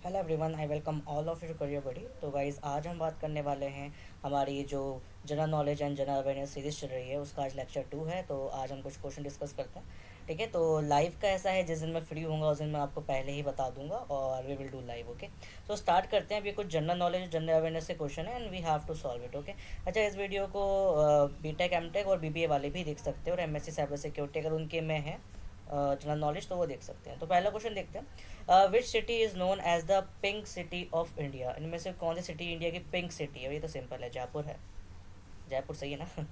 Hello everyone, I welcome all of you career buddy. तो guys आज हम बात करने वाले हैं हमारी जो general knowledge and general awareness series चल रही है उसका आज लेक्चर 2 है। तो आज हम कुछ क्वेश्चन डिस्कस करते हैं। ठीक है, तो लाइव का ऐसा है जिस दिन मैं फ्री होऊंगा उस दिन मैं आपको पहले ही बता दूंगा और we will do live. Okay, तो स्टार्ट करते हैं। अभी कुछ जनरल नॉलेज जनरल अवेयरनेस के क्वेश्चन है and we have to solve it. Okay, अच्छा, इस वीडियो को बीटेक एमटेक और बीबीए वाले भी देख सकते हैं और एमएससी साइबर सिक्योरिटी अगर उनके में है जनरल नॉलेज तो वो देख सकते हैं। तो पहला क्वेश्चन देखते हैं, which city is known as the pink city of India. इनमें से कौन सी सिटी इंडिया की पिंक सिटी है? ये तो सिंपल है, जयपुर है। जयपुर सही है ना?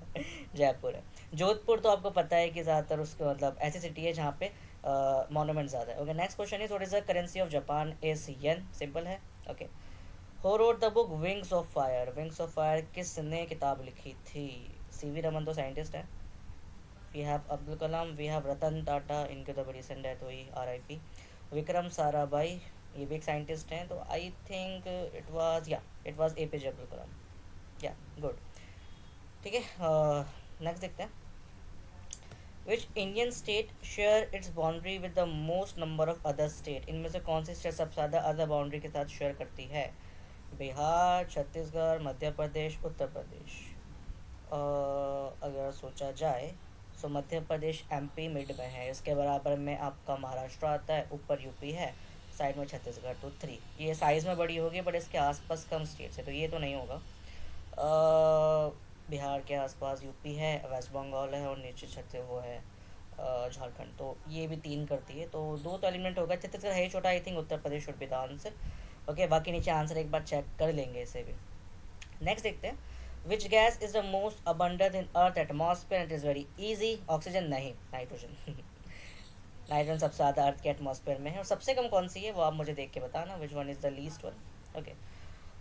जयपुर है। जोधपुर तो आपको पता है कि ज़्यादातर उसके मतलब ऐसी सिटी है जहाँ पे मॉन्यूमेंट ज़्यादा है। Okay, next question is what is the currency of Japan? Is yen. Simple है। Okay, who wrote the book Wings of Fire? Wings of Fire किसने किताब लिखी थी? सीवी रमन तो साइंटिस्ट है। We have Abdul Kalam, we have Ratan Tata, इनके तो बड़ी रिसेंट डेथ हुई, RIP। विक्रम साराभाई, ये भी एक साइंटिस्ट हैं। तो I think it was APJ Abdul Kalam. या गुड। ठीक है, नेक्स्ट देखते हैं। विच Indian state share its boundary with the most number of other state? इनमें से कौन सी स्टेट सबसे ज़्यादा अदर बाउंड्री के साथ शेयर करती है? बिहार, छत्तीसगढ़, मध्य प्रदेश, उत्तर प्रदेश। अगर सोचा जाए तो मध्य प्रदेश MP मिड में है, इसके बराबर में आपका महाराष्ट्र आता है, ऊपर यूपी है, साइड में छत्तीसगढ़। तो 3 ये साइज़ में बड़ी होगी बट इसके आसपास कम स्टेट्स है तो ये तो नहीं होगा। बिहार के आसपास यूपी है, वेस्ट बंगाल है और नीचे छत्तीस वो है झारखंड। तो ये भी 3 करती है तो 2 तो एलिमेंट होगा। छत्तीसगढ़ है ही छोटा, I think Uttar Pradesh should be the answer. Okay, बाकी नीचे आंसर एक बार चेक कर लेंगे इसे भी। नेक्स्ट देखते हैं। Which gas is the most abundant in earth atmosphere? It is very easy. Oxygen नहीं, नाइट्रोजन। नाइट्रोजन सबसे ज़्यादा अर्थ के एटमॉस्फेयर में है। और सबसे कम कौन सी है वो आप मुझे देख के बताना, which one is the least one. Okay,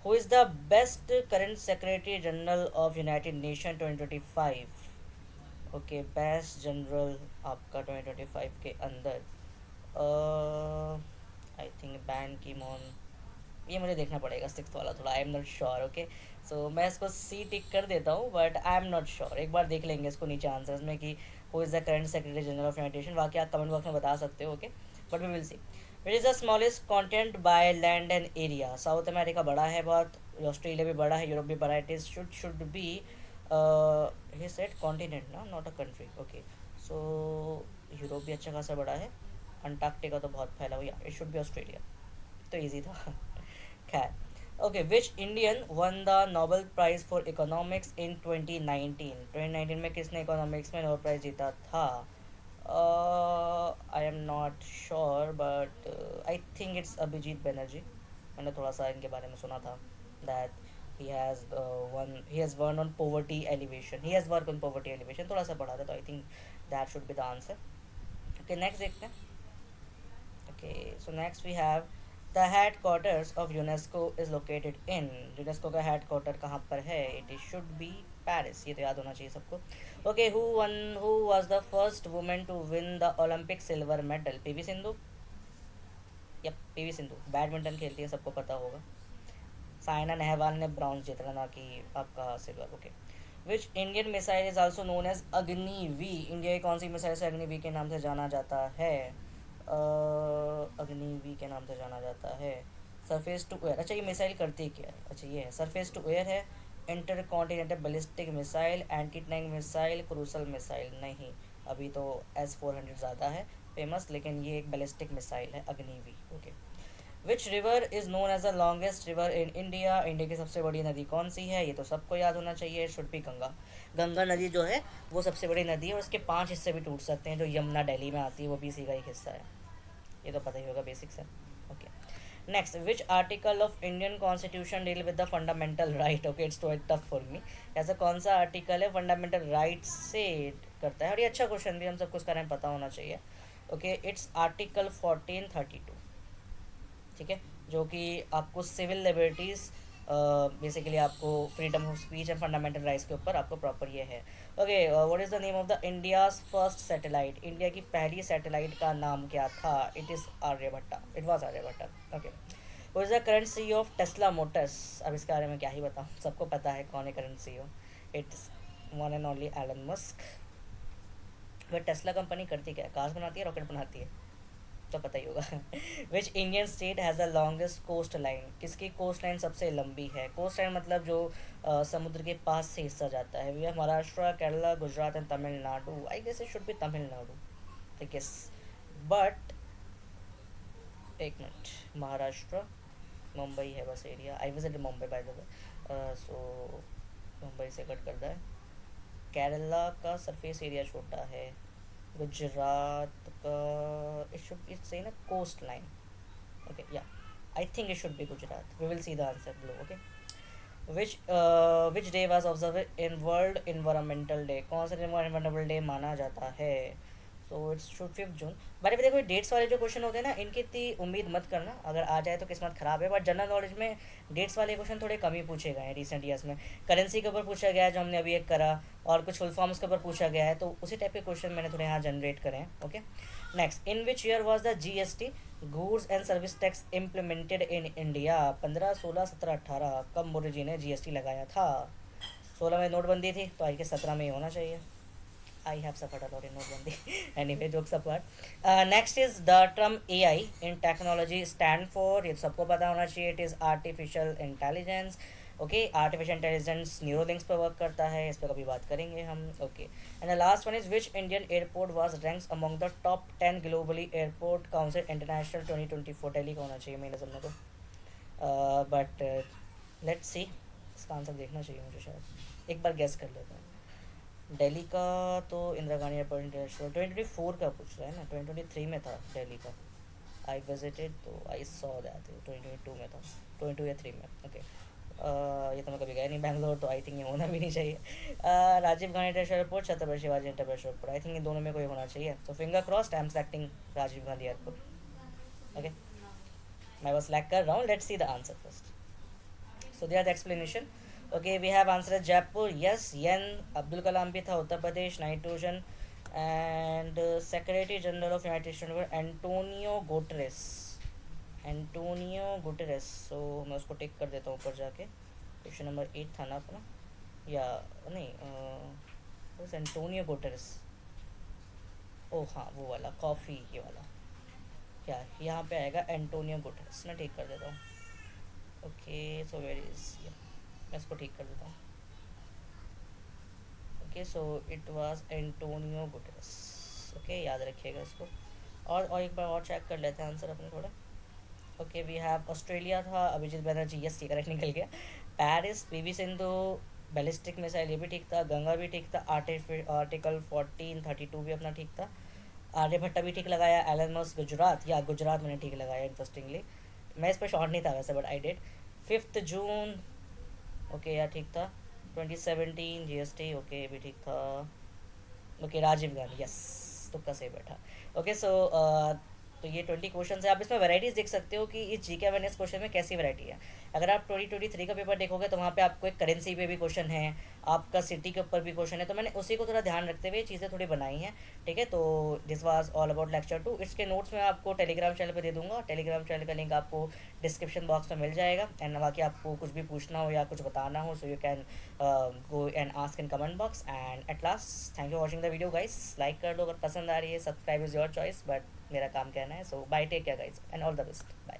who is the best current secretary general of United nation 2025? Okay, best general आपका 2025 के अंदर आई थिंक बैन की मोन, ये मुझे देखना पड़ेगा सिक्स वाला थोड़ा, I am not sure. Okay, so मैं इसको C टिक कर देता हूँ but I am not sure. एक बार देख लेंगे इसको नीचे आंसर्स में कि who is the current secretary general of United Nation. बाकी आप कमेंट बॉक्स में बता सकते हो। Okay, but we will see. Which is the smallest continent by land and area? South America बड़ा है बहुत, ऑस्ट्रेलिया भी बड़ा है, यूरोप भी बड़ा है। It is should be he said continent ना, not a country. Okay, so Europe भी अच्छा खासा बड़ा है, अंटार्कटिका तो बहुत फैला हुआ, इट शुड बी ऑस्ट्रेलिया। तो ईजी था। खैर, okay, which Indian won the Nobel prize for economics in 2019? 2019 में किसने इकोनॉमिक्स में नोबेल प्राइज जीता था? I am not sure but I think it's Abhijit Banerjee. मैंने थोड़ा सा इनके बारे में सुना था that he has worked on poverty elevation, he has worked on poverty elevation, थोड़ा सा पढ़ा था तो I think that should be the answer. Okay, next देखते हैं। Okay, so next we have the headquarters of UNESCO is located in। UNESCO का headquarter कहाँ पर है? It is should be Paris, ये तो याद होना चाहिए सबको। Okay, who was the first woman to win the Olympic silver medal? PV Sindhu. Yup, PV Sindhu badminton खेलती है, सबको पता होगा। साइना नेहवाल ने ब्रॉन्ज जीता, ना कि आपका silver. Okay, which Indian missile is also known as Agni V? India की कौन सी मिसाइल से अग्निवी के नाम से जाना जाता है? अग्निवी के नाम से जाना जाता है। सरफेस टू एयर, अच्छा ये मिसाइल करती क्या है? अच्छा ये है, सरफेस टू एयर है, inter continental ballistic missile, anti tank missile, cruise missile. नहीं, अभी तो S-400 ज़्यादा है फेमस, लेकिन ये एक बैलिस्टिक मिसाइल है Agni V. Okay, which river is known as the longest river in India? India की सबसे बड़ी नदी कौन सी है? ये तो सबको याद होना चाहिए, शुड बी गंगा। गंगा नदी जो है वो सबसे बड़ी नदी है और उसके 5 हिस्से भी टूट सकते हैं। जो यमुना दिल्ली में आती है वो भी इसी का एक हिस्सा है, ये तो पता ही होगा, बेसिक्स है। Okay, next, which article of Indian constitution deal with the fundamental right? Okay, it's too tough for me. ऐसा कौन सा आर्टिकल है फंडामेंटल राइट से करता है? और ये अच्छा क्वेश्चन भी हम सबको इसका नाम पता होना चाहिए। Okay, it's article 1432। ठीक है, जो कि आपको सिविल लिबर्टीज़ बेसिकली आपको freedom of speech and fundamental rights के ऊपर आपको प्रॉपर ये है। Okay, what is the name of the India's first satellite? India की पहली सैटेलाइट का नाम क्या था? It is Aryabhatta, it was Aryabhatta. Okay, what is the current CEO of Tesla motors? अब इसके बारे में क्या ही बताऊँ, सबको पता है कौन है current CEO। It's one and only Elon Musk. वह टेस्ला कंपनी करती क्या है? कार्स बनाती है, रॉकेट बनाती है? तो पता ही होगा। Which Indian state has the longest coast line, किसकी कोस्ट लाइन सबसे लंबी है? कोस्ट लाइन मतलब जो समुद्र के पास से हिस्सा जाता है। We have Maharashtra, Kerala, Gujarat and Tamil Nadu. I guess it should be Tamil Nadu, I guess. But एक मिनट, महाराष्ट्र, मुंबई है बस area. I visit Mumbai by the way, so Mumbai से कट करता है। केरला का सरफेस एरिया छोटा है। गुजरात का इट शुड बी से ना coast line. Okay yeah, I think it should be Gujarat. We will see the answer below. Okay, which day was observe in world environmental day, कौन सा इन्वायरमेंटल डे माना जाता है? So it's should 5 June. But अभी देखो dates वाले जो question होते हैं ना, इनकी इतनी उम्मीद मत करना, अगर आ जाए तो किस्मत ख़राब है। बट जनरल नॉलेज में डेट्स वाले क्वेश्चन थोड़े कम ही पूछे गए हैं रिसेंट ईयर्स में। करेंसी के ऊपर पूछा गया है जो हमने अभी एक करा, और कुछ फुल फॉर्म्स के ऊपर पूछा गया है, तो उसी टाइप के क्वेश्चन मैंने थोड़े यहाँ जनरेट करे हैं। Okay, next, in which year was the GST goods and service tax implemented in India? 15, 16, 17, 18, कब मोदी जी ने GST लगाया था? 16 में नोटबंदी थी, तो आई के 17 में ही होना चाहिए। I have suffered a lot in Notbandi. Anyway, jokes apart. Next is the term AI in technology stand for, ये सबको पता होना चाहिए, it is artificial intelligence. Okay, artificial intelligence Neuralinks पर वर्क करता है, इस पर कभी बात करेंगे हम। Okay, and the last one is which Indian airport was ranks among the top 10 globally airport council international 2024? Delhi का होना चाहिए मेरे समझ को, बट लेट्स सी, इसका आंसर देखना चाहिए मुझे, शायद एक बार गैस कर लेते हैं। दिल्ली का तो इंदिरा गांधी एयरपोर्ट इंटरनेशनल 2024 का पूछ रहा है ना, 2023 में था दिल्ली का। आई विजिटेड तो आई सॉ दैट 2022 में था, 22 या 3 में। ओके, ये तो मैं कभी गया नहीं बैंगलोर, तो आई थिंक ये होना भी नहीं चाहिए। Rajiv Gandhi international airport, Chhatrapati Shivaji international airport, I think इन दोनों में कोई होना चाहिए। So finger crossed, I am selecting Rajiv Gandhi airport. Okay, मैं बस सेलेक्ट कर रहा हूँ, let's see the answer first. So they are the explanation. Okay, we have answered Jaipur. Yes, Yen Abdul Kalam भी था, Uttar Pradesh, nitrogen. And secretary general of United Nation Antonio Guterres, Antonio Guterres. So मैं उसको टिक कर देता हूँ ऊपर जाके। Question number 8 था ना अपना, या नहीं, एंटोनियो गुटेरेस। ओ हाँ, वो वाला कॉफ़ी, ये वाला क्या यहाँ पे आएगा, एंटोनियो गुटेरेस। मैं ठीक कर देता हूँ। ओके, सो वेर इज, मैं इसको ठीक कर देता हूँ। Okay, so it was Antonio Guterres. Okay, याद रखिएगा इसको। और एक बार और चेक कर लेते हैं आंसर अपने थोड़ा। ओके, वी हैव ऑस्ट्रेलिया था, अभिजीत बनर्जी, यस ये करेक्ट निकल गया। Paris, PV Sindhu, ballistic missile, ये भी ठीक था। गंगा भी ठीक था। आर्टिकल 1432 भी अपना ठीक था। आर्यभट्टा भी ठीक लगाया। एलन मस्क, गुजरात, या गुजरात मैंने ठीक लगाया इंटरेस्टिंगली। मैं इस पर शॉर्ट नहीं था वैसे, but I did. 5 June, okay यार ठीक था। 2017 GST, ओके भी ठीक था। ओके, राजीव गांधी, यस तुक्का सही बैठा। ओके, सो तो ये 20 क्वेश्चन है। आप इसमें वैराइटीज़ देख सकते हो कि इस GK अवेयरनेस क्वेश्चन में कैसी वैरायटी है। अगर आप 2023 का पेपर देखोगे तो वहाँ पे आपको एक करेंसी पे भी क्वेश्चन है, आपका सिटी के ऊपर भी क्वेश्चन है, तो मैंने उसी को थोड़ा ध्यान रखते हुए चीज़ें थोड़ी बनाई हैं। ठीक है, तो this was all about lecture 2। इसके नोट्स मैं आपको टेलीग्राम चैनल पे दे दूंगा। टेलीग्राम चैनल का लिंक आपको डिस्क्रिप्शन बॉक्स में मिल जाएगा। एंड बाकी आपको कुछ भी पूछना हो या कुछ बताना हो, so you can go and ask in comment box. And at last, thank you watching the video guys. Like कर लो अगर पसंद आ रही है, subscribe is your choice, but मेरा काम कहना है। So bye, take care guys, and all the best, bye.